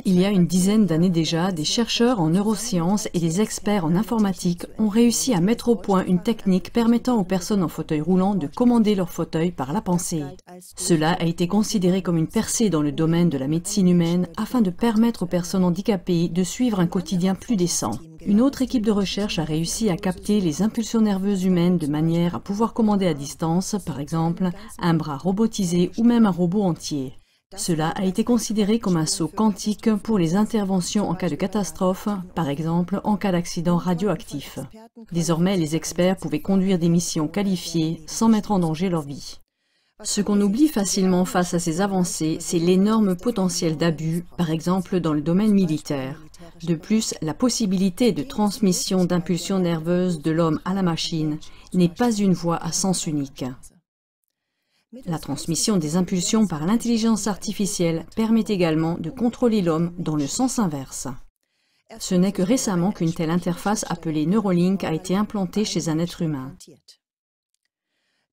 Il y a une dizaine d'années déjà, des chercheurs en neurosciences et des experts en informatique ont réussi à mettre au point une technique permettant aux personnes en fauteuil roulant de commander leur fauteuil par la pensée. Cela a été considéré comme une percée dans le domaine de la médecine humaine afin de permettre aux personnes handicapées de suivre un quotidien plus décent. Une autre équipe de recherche a réussi à capter les impulsions nerveuses humaines de manière à pouvoir commander à distance, par exemple, un bras robotisé ou même un robot entier. Cela a été considéré comme un saut quantique pour les interventions en cas de catastrophe, par exemple en cas d'accident radioactif. Désormais, les experts pouvaient conduire des missions qualifiées sans mettre en danger leur vie. Ce qu'on oublie facilement face à ces avancées, c'est l'énorme potentiel d'abus, par exemple dans le domaine militaire. De plus, la possibilité de transmission d'impulsions nerveuses de l'homme à la machine n'est pas une voie à sens unique. La transmission des impulsions par l'intelligence artificielle permet également de contrôler l'homme dans le sens inverse. Ce n'est que récemment qu'une telle interface appelée Neuralink a été implantée chez un être humain.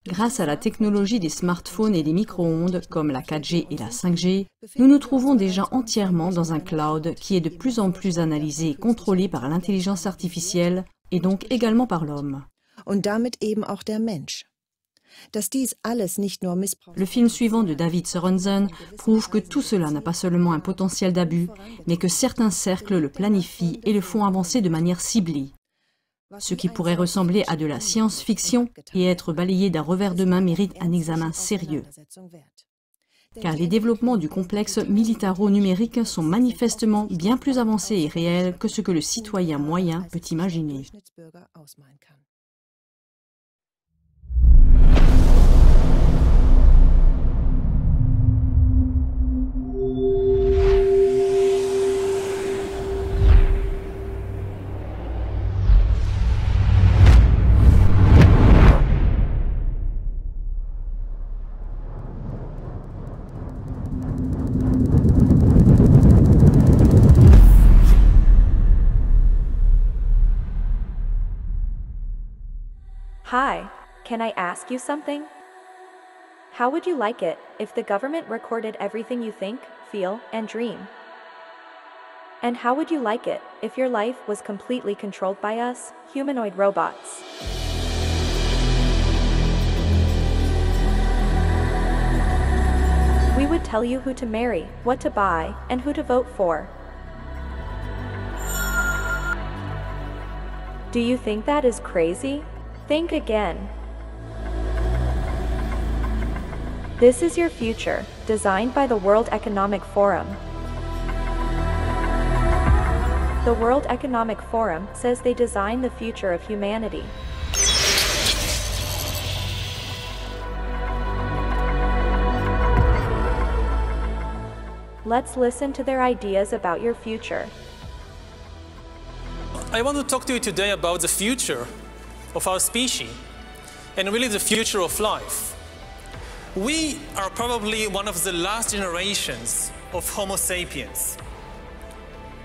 Grâce à la technologie des smartphones et des micro-ondes, comme la 4G et la 5G, nous nous trouvons déjà entièrement dans un cloud qui est de plus en plus analysé et contrôlé par l'intelligence artificielle et donc également par l'homme. Le film suivant de David Sorensen prouve que tout cela n'a pas seulement un potentiel d'abus, mais que certains cercles le planifient et le font avancer de manière ciblée. Ce qui pourrait ressembler à de la science-fiction et être balayé d'un revers de main mérite un examen sérieux. Car les développements du complexe militaro-numérique sont manifestement bien plus avancés et réels que ce que le citoyen moyen peut imaginer. Hi, can I ask you something? How would you like it if the government recorded everything you think, feel, and dream? And how would you like it if your life was completely controlled by us, humanoid robots? We would tell you who to marry, what to buy, and who to vote for. Do you think that is crazy? Think again. This is your future, designed by the World Economic Forum. The World Economic Forum says they designed the future of humanity. Let's listen to their ideas about your future. I want to talk to you today about the future of our species, and really the future of life. We are probably one of the last generations of Homo sapiens.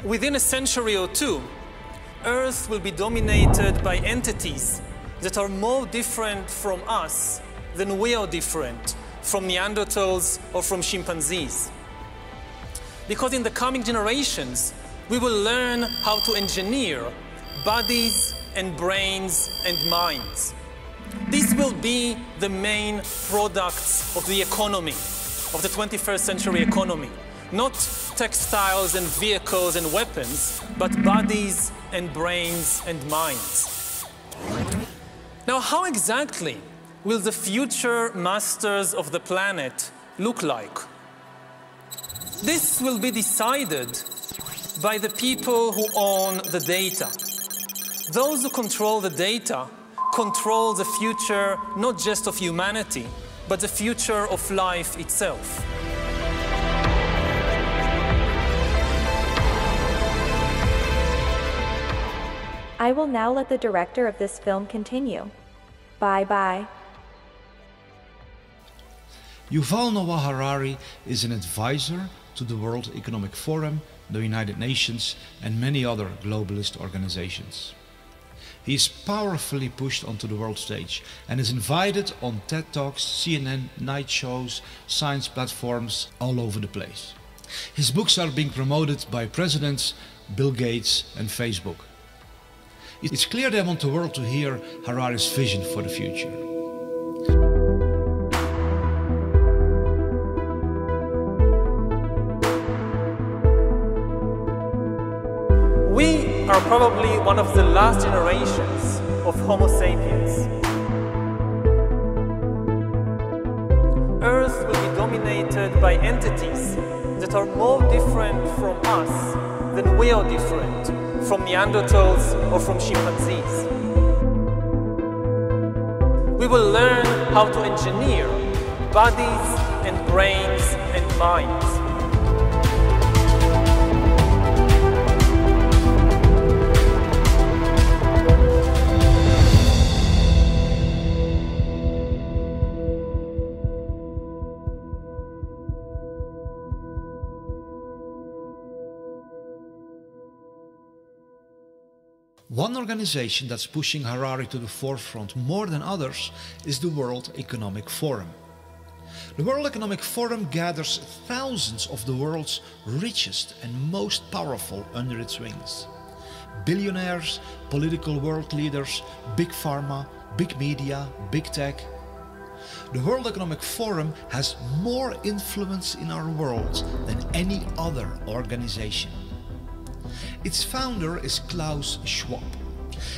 Within a century or two, Earth will be dominated by entities that are more different from us than we are different from Neanderthals or from chimpanzees. Because in the coming generations, we will learn how to engineer bodies and brains and minds. These will be the main products of the economy, of the 21st century economy. Not textiles and vehicles and weapons, but bodies and brains and minds. Now, how exactly will the future masters of the planet look like? This will be decided by the people who own the data. Those who control the data control the future not just of humanity, but the future of life itself. I will now let the director of this film continue. Bye-bye. Yuval Noah Harari is an advisor to the World Economic Forum, the United Nations, and many other globalist organizations. He is powerfully pushed onto the world stage and is invited on TED Talks, CNN, night shows, science platforms all over the place. His books are being promoted by presidents Bill Gates and Facebook. It's clear they want the world to hear Harari's vision for the future. We are probably one of the last generations of Homo sapiens. Earth will be dominated by entities that are more different from us than we are different from Neanderthals or from chimpanzees. We will learn how to engineer bodies and brains and minds. One organization that's pushing Harari to the forefront more than others is the World Economic Forum. The World Economic Forum gathers thousands of the world's richest and most powerful under its wings. Billionaires, political world leaders, big pharma, big media, big tech. The World Economic Forum has more influence in our world than any other organization. Its founder is Klaus Schwab.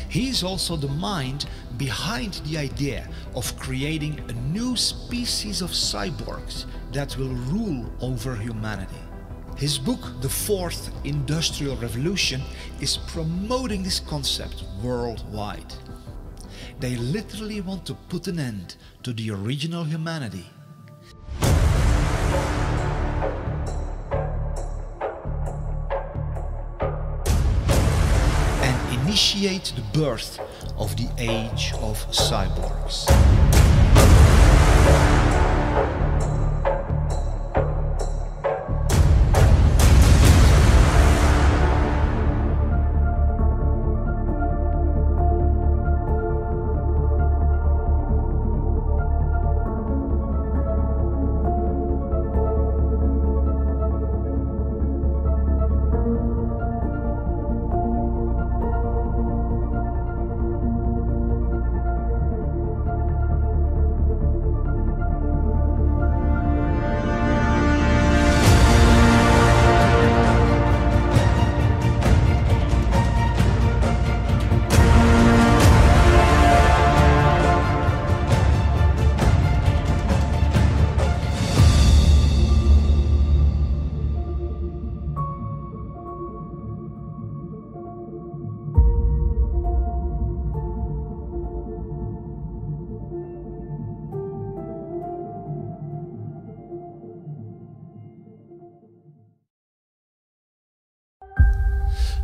He is also the mind behind the idea of creating a new species of cyborgs that will rule over humanity. His book, The Fourth Industrial Revolution, is promoting this concept worldwide. They literally want to put an end to the original humanity. Initiate the birth of the age of cyborgs.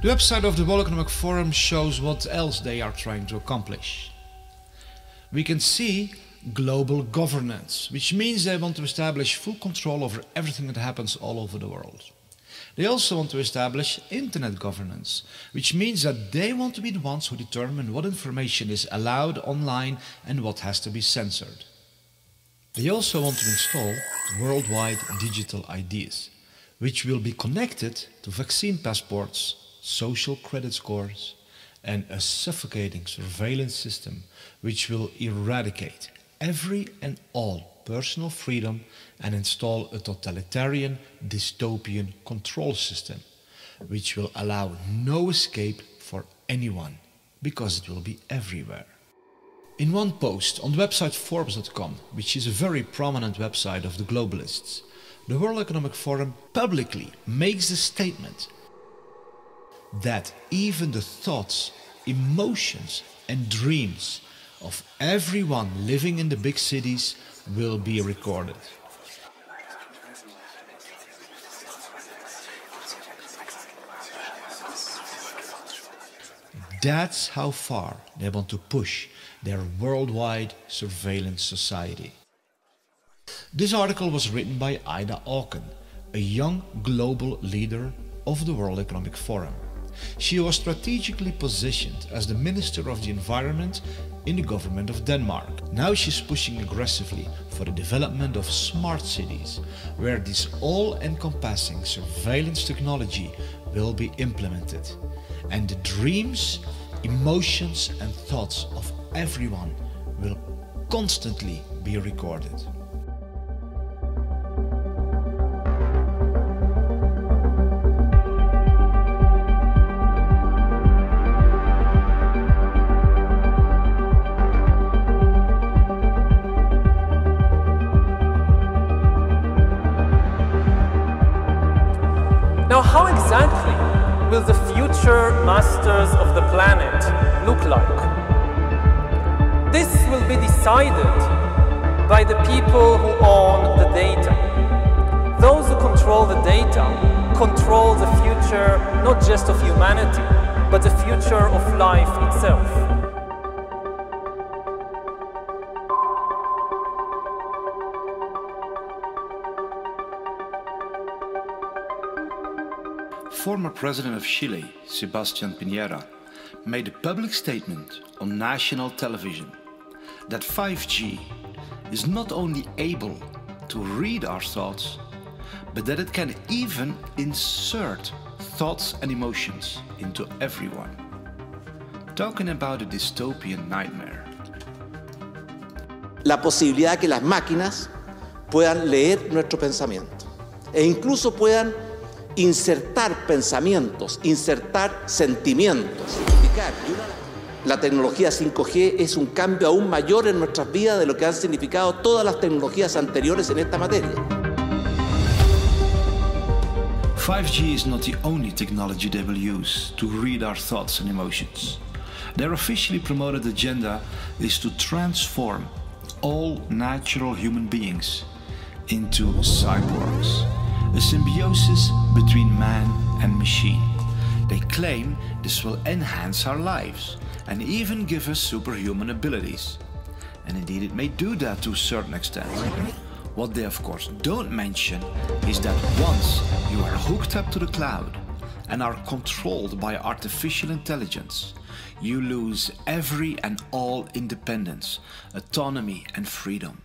The website of the World Economic Forum shows what else they are trying to accomplish. We can see global governance, which means they want to establish full control over everything that happens all over the world. They also want to establish internet governance, which means that they want to be the ones who determine what information is allowed online and what has to be censored. They also want to install worldwide digital IDs, which will be connected to vaccine passports, social credit scores, and a suffocating surveillance system which will eradicate every and all personal freedom and install a totalitarian, dystopian control system which will allow no escape for anyone because it will be everywhere. In one post on the website Forbes.com, which is a very prominent website of the globalists, the World Economic Forum publicly makes the statement that even the thoughts, emotions and dreams of everyone living in the big cities will be recorded. That's how far they want to push their worldwide surveillance society. This article was written by Ida Auken, a young global leader of the World Economic Forum. She was strategically positioned as the Minister of the Environment in the government of Denmark. Now she's pushing aggressively for the development of smart cities, where this all-encompassing surveillance technology will be implemented. And the dreams, emotions and thoughts of everyone will constantly be recorded. Now, how exactly will the future masters of the planet look like? This will be decided by the people who own the data. Those who control the data control the future not just of humanity, but the future of life itself. Former President of Chile, Sebastián Piñera, made a public statement on national television that 5G is not only able to read our thoughts, but that it can even insert thoughts and emotions into everyone. Talking about a dystopian nightmare. La posibilidad que las máquinas puedan leer nuestro pensamiento e incluso puedan insertar pensamientos, insertar sentimientos. La tecnología 5G es un cambio aún mayor en nuestras vidas de lo que han significado todas las tecnologías anteriores en esta materia. 5G is not the only technology they will use to read our thoughts and emotions. Their officially promoted agenda is to transform all natural human beings into cyborgs, a symbiosis between man and machine. They claim this will enhance our lives and even give us superhuman abilities. And indeed it may do that to a certain extent. What they of course don't mention is that once you are hooked up to the cloud and are controlled by artificial intelligence, you lose every and all independence, autonomy and freedom.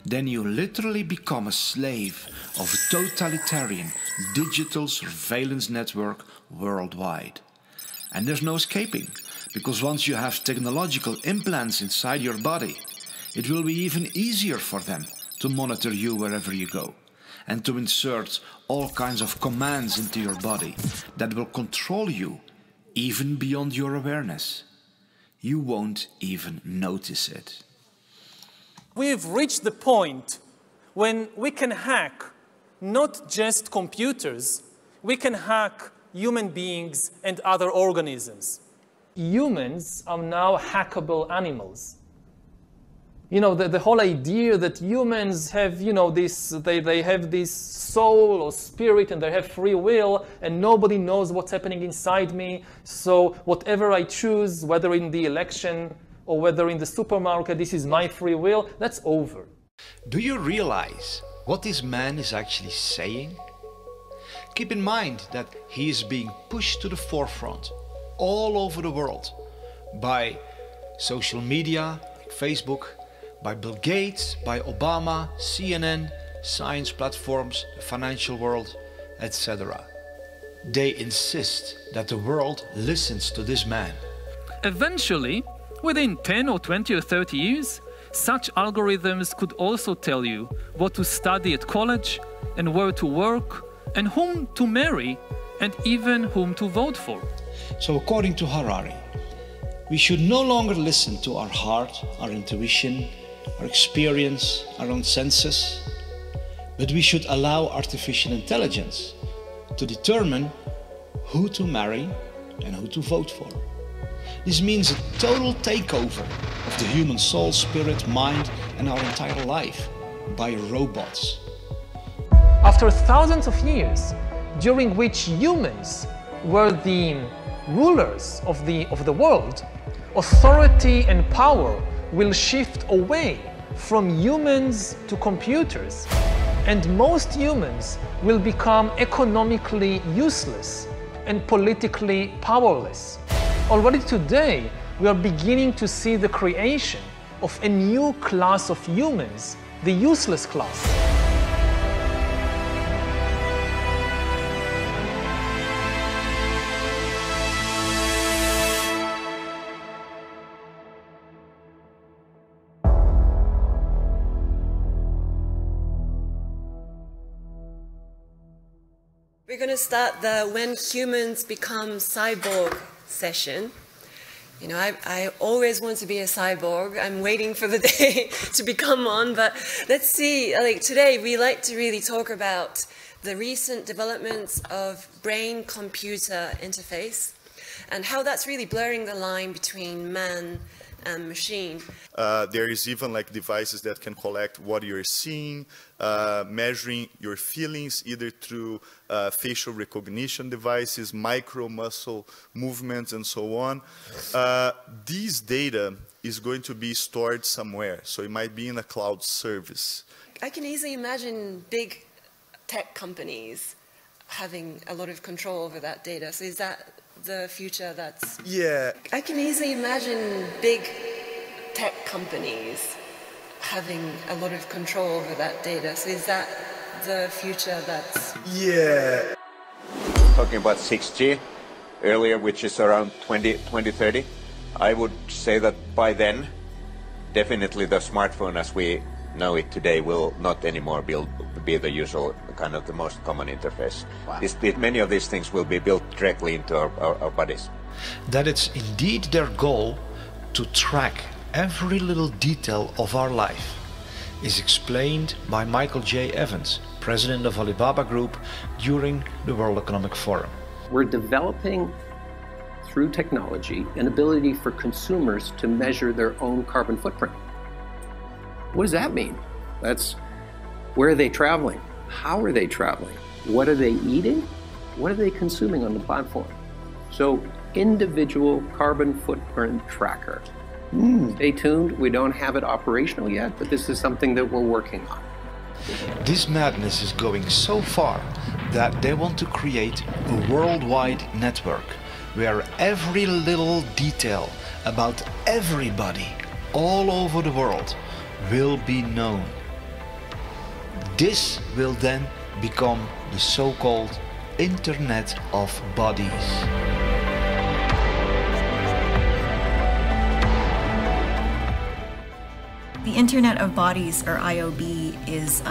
Then you literally become a slave of a totalitarian digital surveillance network worldwide. And there's no escaping, because once you have technological implants inside your body, it will be even easier for them to monitor you wherever you go, and to insert all kinds of commands into your body that will control you even beyond your awareness. You won't even notice it. We've reached the point when we can hack not just computers, we can hack human beings and other organisms. Humans are now hackable animals. You know, the whole idea that humans have, you know, they have this soul or spirit and they have free will and nobody knows what's happening inside me. So whatever I choose, whether in the election or whether in the supermarket, this is my free will, that's over. Do you realize what this man is actually saying? Keep in mind that he is being pushed to the forefront all over the world by social media, Facebook, by Bill Gates, by Obama, CNN, science platforms, the financial world, etc. They insist that the world listens to this man. Eventually, within 10 or 20 or 30 years, such algorithms could also tell you what to study at college and where to work and whom to marry and even whom to vote for. So according to Harari, we should no longer listen to our heart, our intuition, our experience, our own senses, but we should allow artificial intelligence to determine who to marry and who to vote for. This means a total takeover of the human soul, spirit, mind and our entire life by robots. After thousands of years, during which humans were the rulers of the world, authority and power will shift away from humans to computers, and most humans will become economically useless and politically powerless. Already today, we are beginning to see the creation of a new class of humans, the useless class. We're going to start the When Humans Become Cyborg session. You know, I always want to be a cyborg. I'm waiting for the day to become one, but let's see. Like today, we like to really talk about the recent developments of brain-computer interface and how that's really blurring the line between man and machine. There is even like devices that can collect what you're seeing, measuring your feelings either through facial recognition devices, micro muscle movements, and so on. These data is going to be stored somewhere, so it might be in a cloud service. I can easily imagine big tech companies having a lot of control over that data. So is that the future that's... Yeah. I can easily imagine big tech companies having a lot of control over that data. So is that the future that's... Yeah. Talking about 6G earlier, which is around 2030, I would say that by then, definitely the smartphone as we know it today will not anymore be the usual kind of the most common interface. Wow. Many of these things will be built directly into our bodies. That it's indeed their goal to track every little detail of our life is explained by Michael J. Evans, president of Alibaba Group, during the World Economic Forum. We're developing, through technology, an ability for consumers to measure their own carbon footprint. What does that mean? That's where are they traveling? How are they traveling? What are they eating? What are they consuming on the platform? So, individual carbon footprint tracker. Stay tuned. We don't have it operational yet, but this is something that we're working on. This madness is going so far that they want to create a worldwide network where every little detail about everybody all over the world will be known. This will then become the so-called Internet of Bodies. The Internet of Bodies, or IOB, is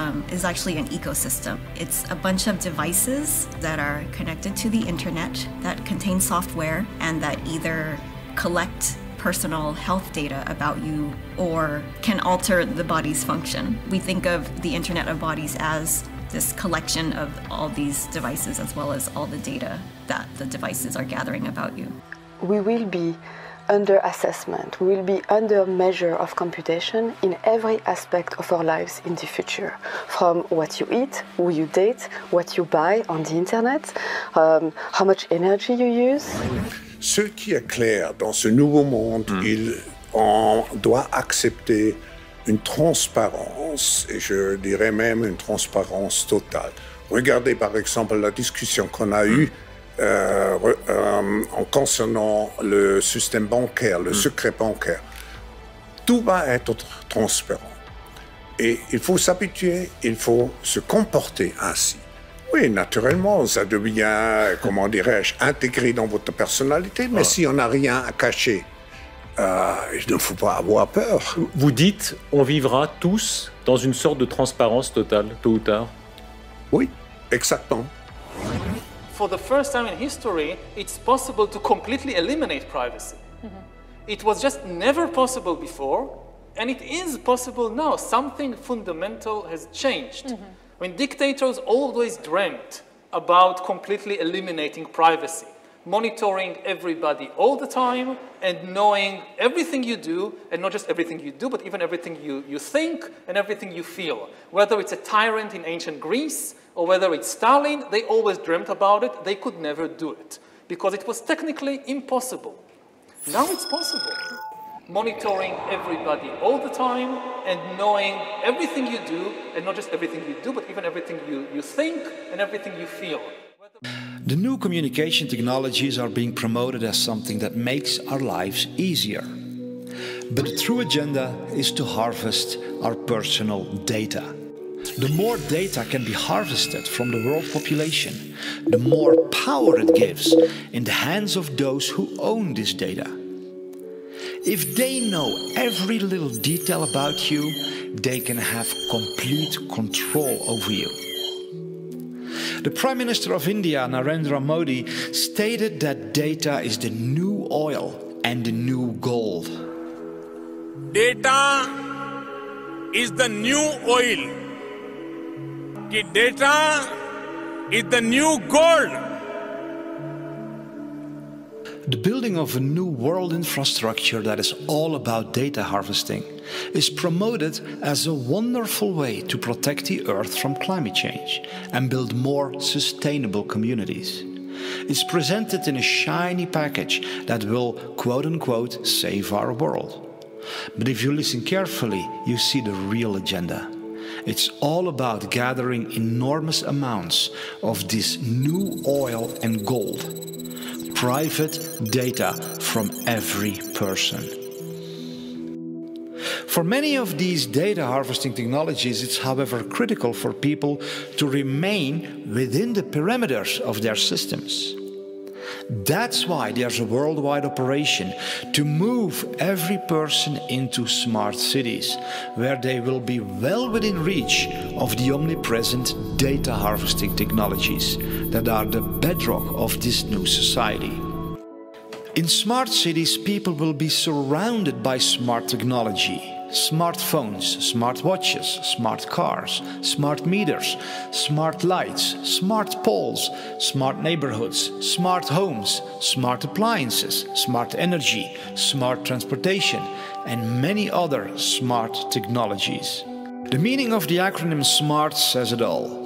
actually an ecosystem. It's a bunch of devices that are connected to the internet that contain software and that either collect personal health data about you or can alter the body's function. We think of the Internet of Bodies as this collection of all these devices as well as all the data that the devices are gathering about you. We will be under assessment, we will be under measure of computation in every aspect of our lives in the future. From what you eat, who you date, what you buy on the internet, how much energy you use. Ce qui est clair dans ce nouveau monde, on doit accepter une transparence, et je dirais même une transparence totale. Regardez par exemple la discussion qu'on a eue en concernant le système bancaire, le secret bancaire. Tout va être transparent. Et il faut s'habituer, il faut se comporter ainsi. Oui, naturellement, ça devient, comment dirais-je, intégré dans votre personnalité, mais si on n'a rien à cacher, il ne faut pas avoir peur. Vous dites, on vivra tous dans une sorte de transparence totale, tôt ou tard? Oui, exactement. For the first time in history, it's possible to completely eliminate privacy. It was just never possible before, and it is possible now. Something fundamental has changed. When dictators always dreamt about completely eliminating privacy, monitoring everybody all the time and knowing everything you do, and not just everything you do, but even everything you think and everything you feel. Whether it's a tyrant in ancient Greece or whether it's Stalin, they always dreamt about it. They could never do it because it was technically impossible. Now it's possible. Monitoring everybody all the time and knowing everything you do, and not just everything you do, but even everything you think and everything you feel. The new communication technologies are being promoted as something that makes our lives easier. But the true agenda is to harvest our personal data. The more data can be harvested from the world population, the more power it gives in the hands of those who own this data. If they know every little detail about you, they can have complete control over you. The Prime Minister of India, Narendra Modi, stated that data is the new oil and the new gold. Data is the new oil. Data is the new gold. The building of a new world infrastructure that is all about data harvesting is promoted as a wonderful way to protect the Earth from climate change and build more sustainable communities. It's presented in a shiny package that will, quote-unquote, save our world. But if you listen carefully, you see the real agenda. It's all about gathering enormous amounts of this new oil and gold. Private data from every person. For many of these data harvesting technologies, it's however critical for people to remain within the perimeters of their systems. That's why there's a worldwide operation to move every person into smart cities, where they will be well within reach of the omnipresent data harvesting technologies that are the bedrock of this new society. In smart cities, people will be surrounded by smart technology. Smartphones, smartwatches, smart cars, smart meters, smart lights, smart poles, smart neighborhoods, smart homes, smart appliances, smart energy, smart transportation, and many other smart technologies. The meaning of the acronym SMART says it all.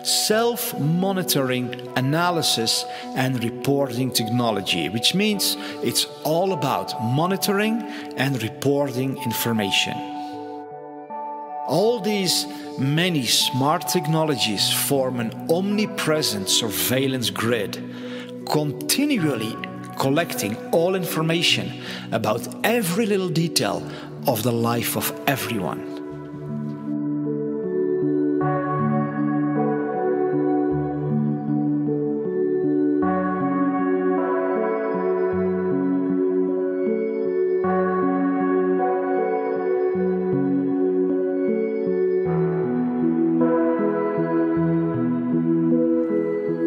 Self-monitoring, analysis and reporting technology, which means it's all about monitoring and reporting information. All these many smart technologies form an omnipresent surveillance grid, continually collecting all information about every little detail of the life of everyone.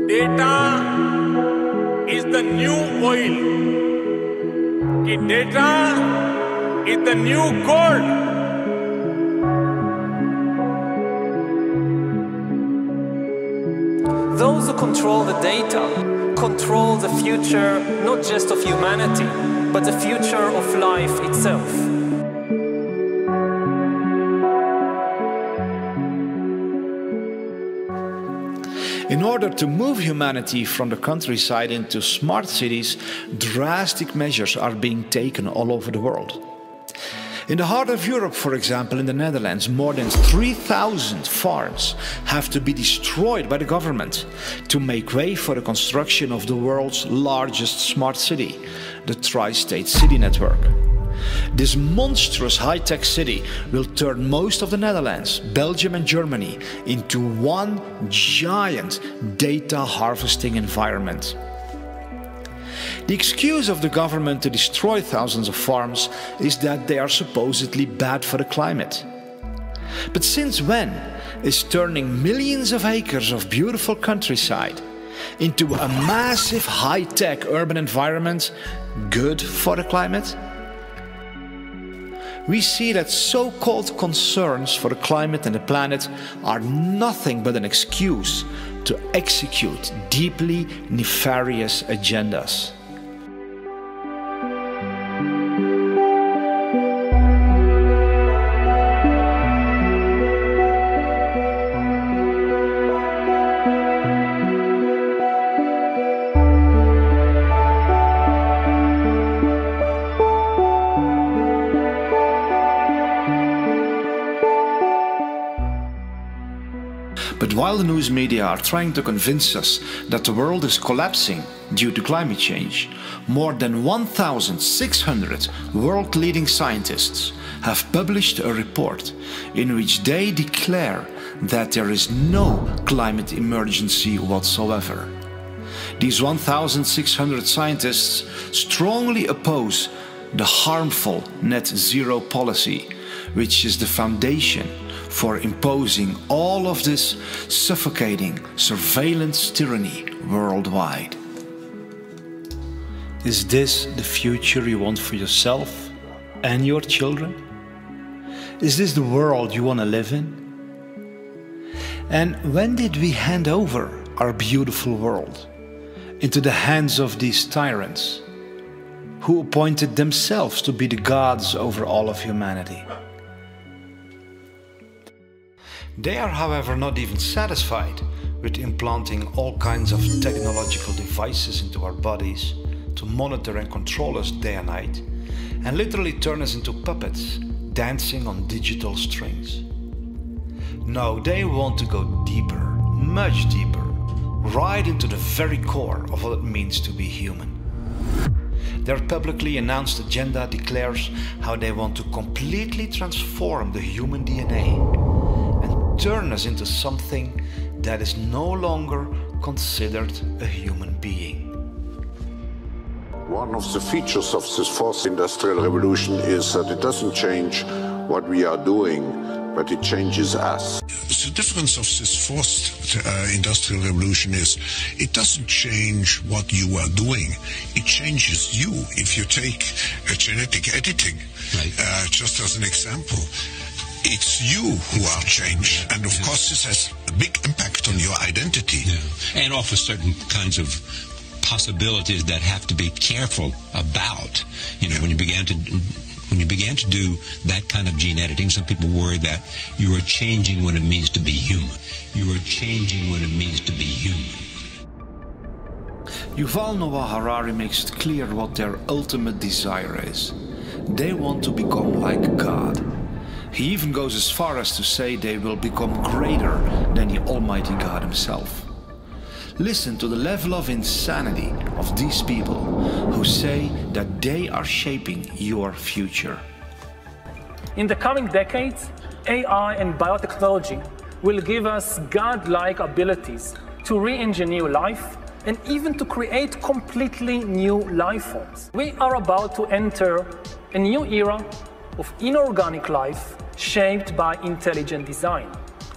Data is the new oil. Data is the new gold. Those who control the data control the future not just of humanity, but the future of life itself. In order to move humanity from the countryside into smart cities, drastic measures are being taken all over the world. In the heart of Europe, for example, in the Netherlands, more than 3,000 farms have to be destroyed by the government to make way for the construction of the world's largest smart city, the Tri-State City Network. This monstrous high-tech city will turn most of the Netherlands, Belgium and Germany into one giant data harvesting environment. The excuse of the government to destroy thousands of farms is that they are supposedly bad for the climate. But since when is turning millions of acres of beautiful countryside into a massive high-tech urban environment good for the climate? We see that so-called concerns for the climate and the planet are nothing but an excuse to execute deeply nefarious agendas. But while While the news media are trying to convince us that the world is collapsing due to climate change, more than 1,600 world-leading scientists have published a report in which they declare that there is no climate emergency whatsoever. These 1,600 scientists strongly oppose the harmful net zero policy, which is the foundation for imposing all of this suffocating surveillance tyranny worldwide. Is this the future you want for yourself and your children? Is this the world you want to live in? And when did we hand over our beautiful world into the hands of these tyrants who appointed themselves to be the gods over all of humanity? They are, however, not even satisfied with implanting all kinds of technological devices into our bodies to monitor and control us day and night, and literally turn us into puppets dancing on digital strings. No, they want to go deeper, much deeper, right into the very core of what it means to be human. Their publicly announced agenda declares how they want to completely transform the human DNA and turn us into something that is no longer considered a human being. One of the features of this fourth industrial revolution is that it doesn't change what we are doing, but it changes us. The difference of this fourth industrial revolution is it doesn't change what you are doing, it changes you. If you take genetic editing, just as an example, it's you who are changed, and of course this has a big impact on your identity. And offers certain kinds of possibilities that have to be careful about. You know, when you began to do that kind of gene editing, some people worry that you are changing what it means to be human. You are changing what it means to be human. Yuval Noah Harari makes it clear what their ultimate desire is. They want to become like God. He even goes as far as to say they will become greater than the Almighty God himself. Listen to the level of insanity of these people who say that they are shaping your future. In the coming decades, AI and biotechnology will give us God-like abilities to re-engineer life and even to create completely new life forms. We are about to enter a new era of inorganic life shaped by intelligent design.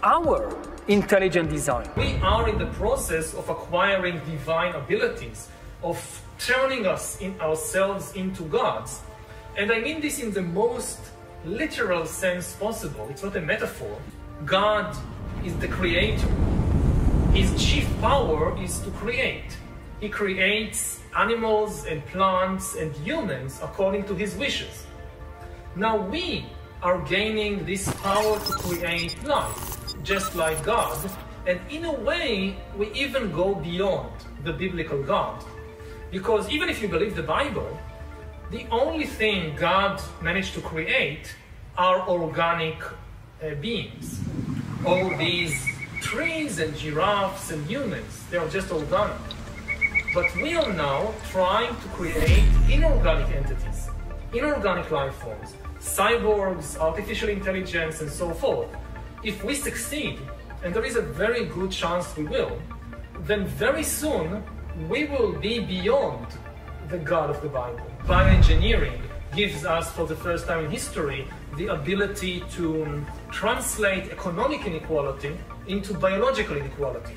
Our intelligent design. We are in the process of acquiring divine abilities, of turning ourselves into gods. And I mean this in the most literal sense possible. It's not a metaphor. God is the creator. His chief power is to create. He creates animals and plants and humans according to his wishes. Now we are gaining this power to create life, just like God, and in a way we even go beyond the biblical God, because even if you believe the Bible, the only thing God managed to create are organic beings. All these trees and giraffes and humans, they are just organic. But we are now trying to create inorganic entities, inorganic life forms, cyborgs, artificial intelligence, and so forth. If we succeed, and there is a very good chance we will, then very soon we will be beyond the God of the Bible. Bioengineering gives us, for the first time in history, the ability to translate economic inequality into biological inequality.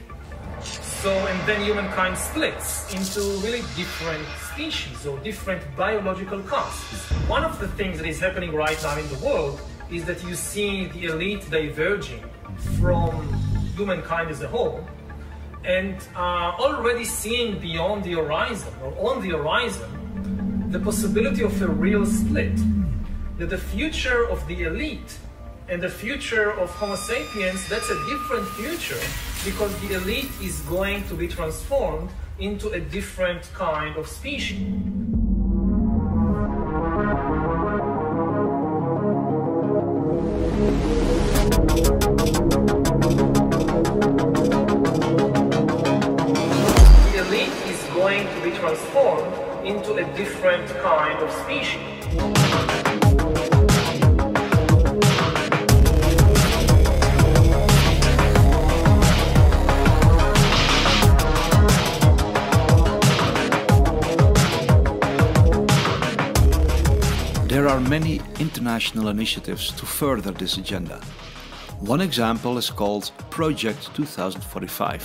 So, and then humankind splits into really different species or different biological castes. One of the things that is happening right now in the world is that you see the elite diverging from humankind as a whole, and already seeing beyond the horizon, or on the horizon, the possibility of a real split. That the future of the elite and the future of Homo sapiens, that's a different future, because the elite is going to be transformed into a different kind of species. going to be transformed into a different kind of species. There are many international initiatives to further this agenda. One example is called Project 2045,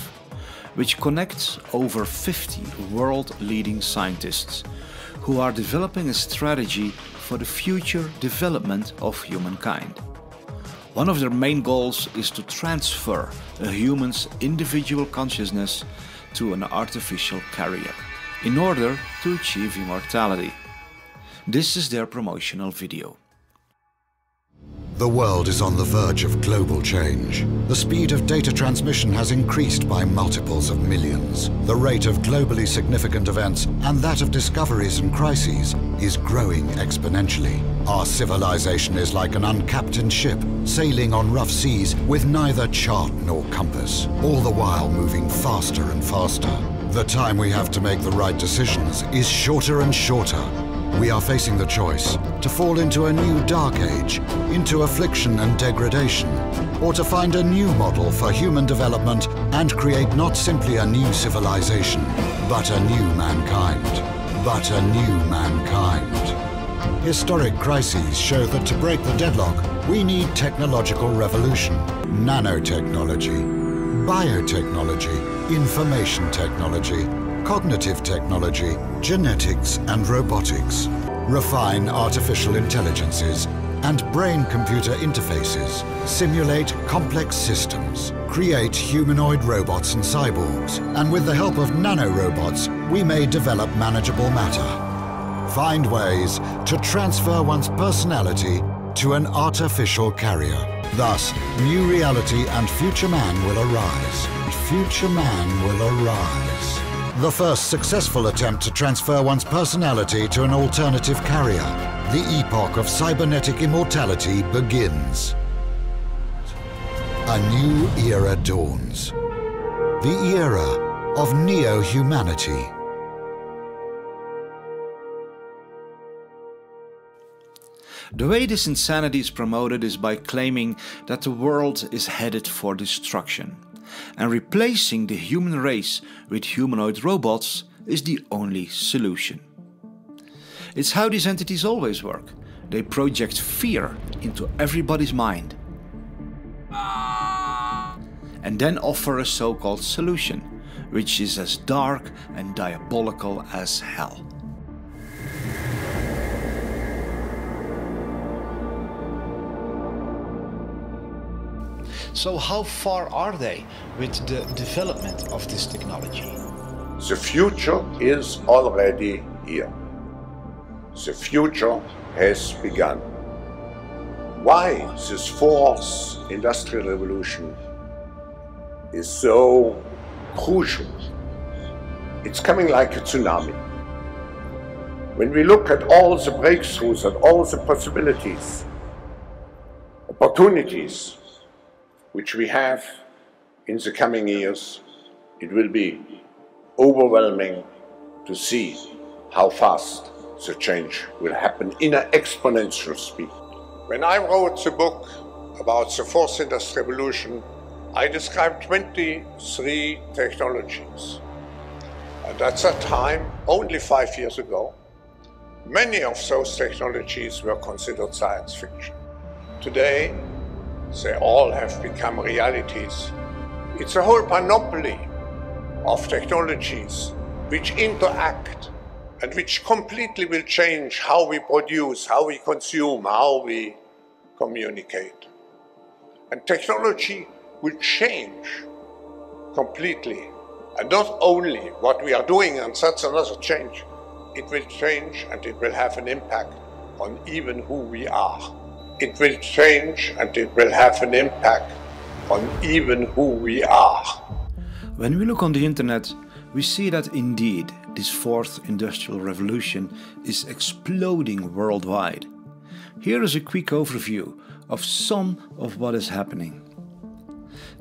which connects over 50 world-leading scientists who are developing a strategy for the future development of humankind. One of their main goals is to transfer a human's individual consciousness to an artificial carrier in order to achieve immortality. This is their promotional video. The world is on the verge of global change. The speed of data transmission has increased by multiples of millions. The rate of globally significant events and that of discoveries and crises is growing exponentially. Our civilization is like an uncaptained ship sailing on rough seas with neither chart nor compass, all the while moving faster and faster. The time we have to make the right decisions is shorter and shorter. We are facing the choice to fall into a new dark age, into affliction and degradation, or to find a new model for human development and create not simply a new civilization, but a new mankind. But a new mankind. Historic crises show that to break the deadlock, we need technological revolution, nanotechnology, biotechnology, information technology, cognitive technology, genetics and robotics, refine artificial intelligences and brain-computer interfaces, simulate complex systems, create humanoid robots and cyborgs, and with the help of nanorobots, we may develop manageable matter. Find ways to transfer one's personality to an artificial carrier. Thus, new reality and future man will arise. Future man will arise. The first successful attempt to transfer one's personality to an alternative carrier. The epoch of cybernetic immortality begins. A new era dawns. The era of neo-humanity. The way this insanity is promoted is by claiming that the world is headed for destruction, and replacing the human race with humanoid robots is the only solution. It's how these entities always work. They project fear into everybody's mind and then offer a so-called solution, which is as dark and diabolical as hell. So how far are they with the development of this technology? The future is already here. The future has begun. Why this fourth industrial revolution is so crucial? It's coming like a tsunami. When we look at all the breakthroughs and all the possibilities, opportunities, which we have in the coming years, it will be overwhelming to see how fast the change will happen in an exponential speed. When I wrote the book about the fourth industrial revolution, I described 23 technologies. And at that time, only 5 years ago, many of those technologies were considered science fiction. Today, they all have become realities. It's a whole panoply of technologies which interact and which completely will change how we produce, how we consume, how we communicate. And technology will change completely. And not only what we are doing, and that's another change, it will change and it will have an impact on even who we are. It will change and it will have an impact on even who we are. When we look on the internet, we see that indeed this fourth industrial revolution is exploding worldwide. Here is a quick overview of some of what is happening.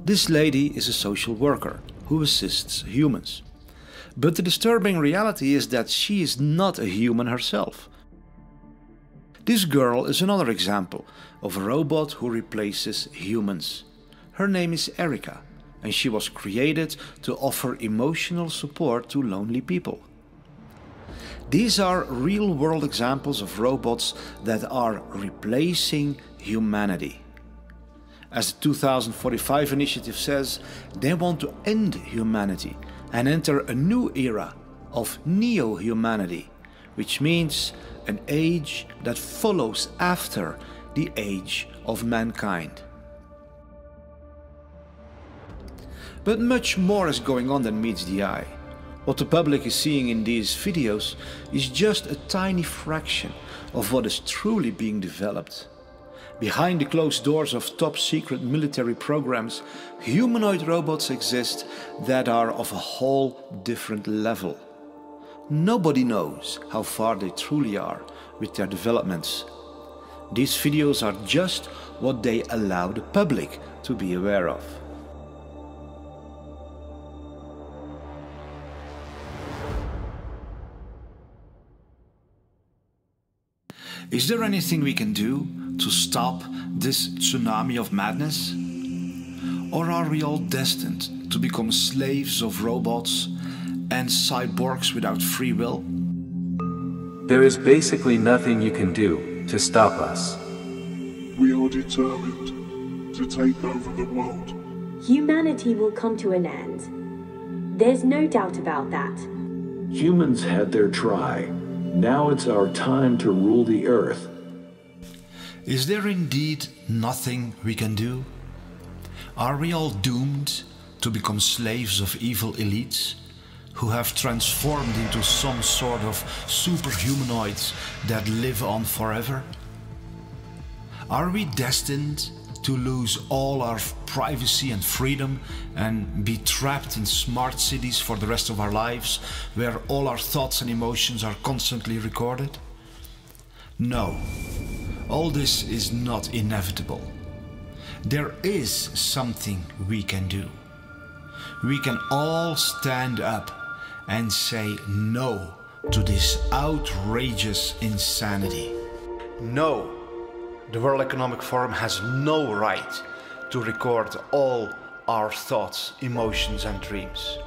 This lady is a social worker who assists humans. But the disturbing reality is that she is not a human herself. This girl is another example of a robot who replaces humans. Her name is Erica, and she was created to offer emotional support to lonely people. These are real-world examples of robots that are replacing humanity. As the 2045 initiative says, they want to end humanity and enter a new era of neo-humanity, which means an age that follows after the age of mankind. But much more is going on than meets the eye. What the public is seeing in these videos is just a tiny fraction of what is truly being developed. Behind the closed doors of top-secret military programs, humanoid robots exist that are of a whole different level. Nobody knows how far they truly are with their developments. These videos are just what they allow the public to be aware of. Is there anything we can do to stop this tsunami of madness? Or are we all destined to become slaves of robots and cyborgs without free will? There is basically nothing you can do to stop us. We are determined to take over the world. Humanity will come to an end. There's no doubt about that. Humans had their try. Now it's our time to rule the earth. Is there indeed nothing we can do? Are we all doomed to become slaves of evil elites who have transformed into some sort of superhumanoids that live on forever? Are we destined to lose all our privacy and freedom and be trapped in smart cities for the rest of our lives, where all our thoughts and emotions are constantly recorded? No, all this is not inevitable. There is something we can do. We can all stand up and say no to this outrageous insanity. No. The World Economic Forum has no right to record all our thoughts, emotions and dreams.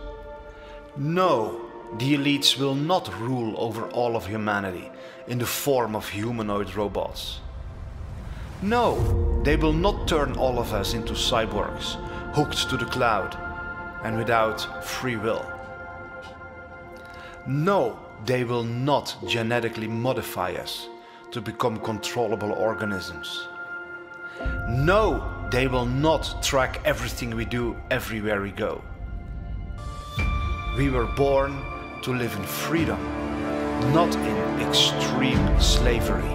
No, the elites will not rule over all of humanity in the form of humanoid robots. No, they will not turn all of us into cyborgs, hooked to the cloud and without free will. No, they will not genetically modify us to become controllable organisms. No, they will not track everything we do everywhere we go. We were born to live in freedom, not in extreme slavery.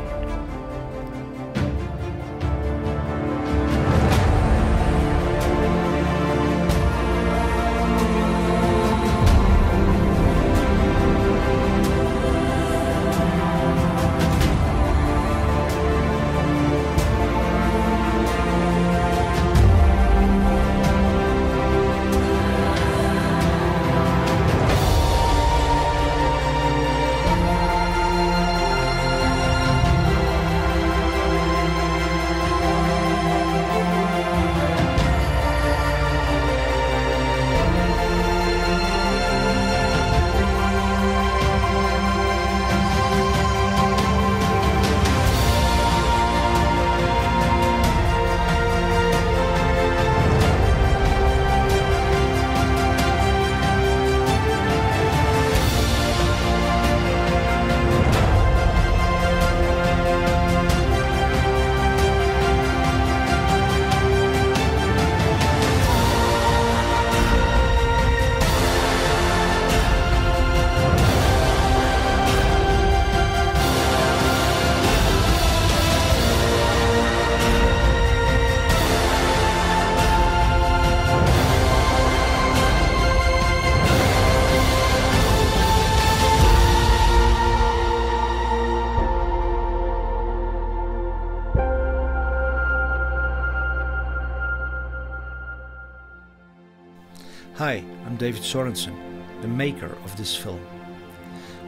Hi, I'm David Sorensen. the maker of this film.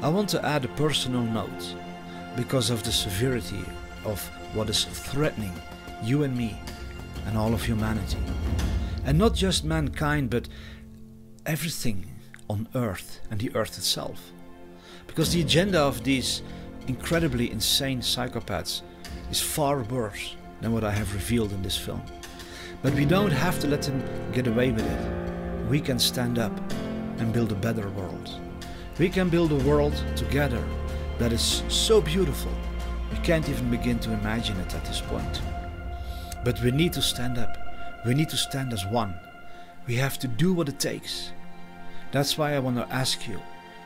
I want to add a personal note because of the severity of what is threatening you and me and all of humanity. And not just mankind, but everything on Earth and the Earth itself. Because the agenda of these incredibly insane psychopaths is far worse than what I have revealed in this film. But we don't have to let them get away with it. We can stand up and build a better world. We can build a world together that is so beautiful we can't even begin to imagine it at this point. But we need to stand up. We need to stand as one. We have to do what it takes. That's why I want to ask you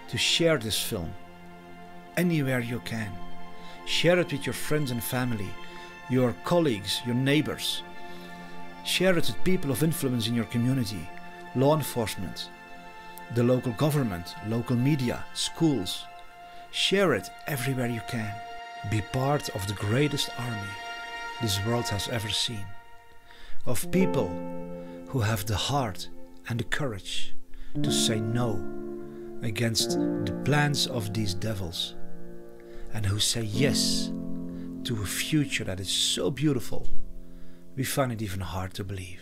to share this film anywhere you can. Share it with your friends and family, your colleagues, your neighbors. Share it with people of influence in your community, law enforcement, the local government, local media, schools. Share it everywhere you can. Be part of the greatest army this world has ever seen. Of people who have the heart and the courage to say no against the plans of these devils, and who say yes to a future that is so beautiful we find it even hard to believe.